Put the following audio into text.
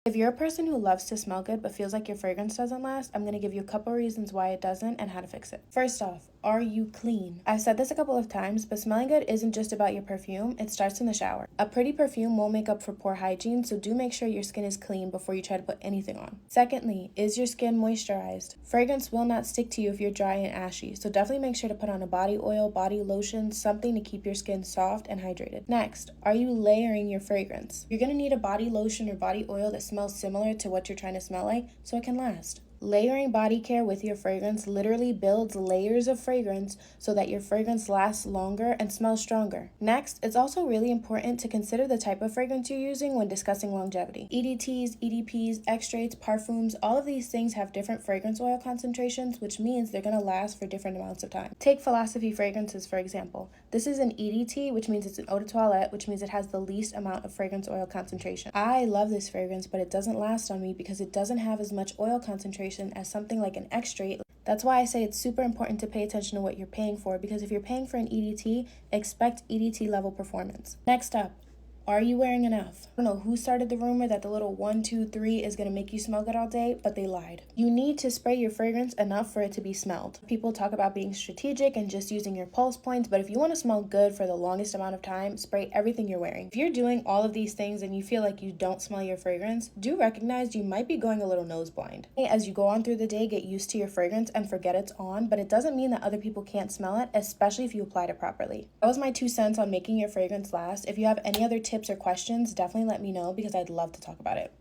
If you're a person who loves to smell good but feels like your fragrance doesn't last, I'm going to give you a couple reasons why it doesn't and how to fix it. First off, are you clean? I've said this a couple of times, but smelling good isn't just about your perfume, it starts in the shower. A pretty perfume won't make up for poor hygiene, so do make sure your skin is clean before you try to put anything on. Secondly, is your skin moisturized? Fragrance will not stick to you if you're dry and ashy, so definitely make sure to put on a body oil, body lotion, something to keep your skin soft and hydrated. Next, are you layering your fragrance? You're going to need a body lotion or body oil that smells similar to what you're trying to smell like so it can last. Layering body care with your fragrance literally builds layers of fragrance so that your fragrance lasts longer and smells stronger. Next, it's also really important to consider the type of fragrance you're using when discussing longevity. EDTs, EDPs, extracts, parfums, all of these things have different fragrance oil concentrations, which means they're going to last for different amounts of time. Take Philosophy fragrances, for example. This is an EDT, which means it's an eau de toilette, which means it has the least amount of fragrance oil concentration. I love this fragrance, but it doesn't last on me because it doesn't have as much oil concentration as something like an extrait. That's why I say it's super important to pay attention to what you're paying for, because if you're paying for an EDT, expect EDT level performance. Next up, are you wearing enough? I don't know who started the rumor that the little 1, 2, 3 is going to make you smell good all day, but they lied. You need to spray your fragrance enough for it to be smelled. People talk about being strategic and just using your pulse points, but if you want to smell good for the longest amount of time, spray everything you're wearing. If you're doing all of these things and you feel like you don't smell your fragrance, do recognize you might be going a little nose blind. As you go on through the day, get used to your fragrance and forget it's on, but it doesn't mean that other people can't smell it, especially if you applied it properly. That was my 2 cents on making your fragrance last. If you have any other tips or questions, definitely let me know because I'd love to talk about it.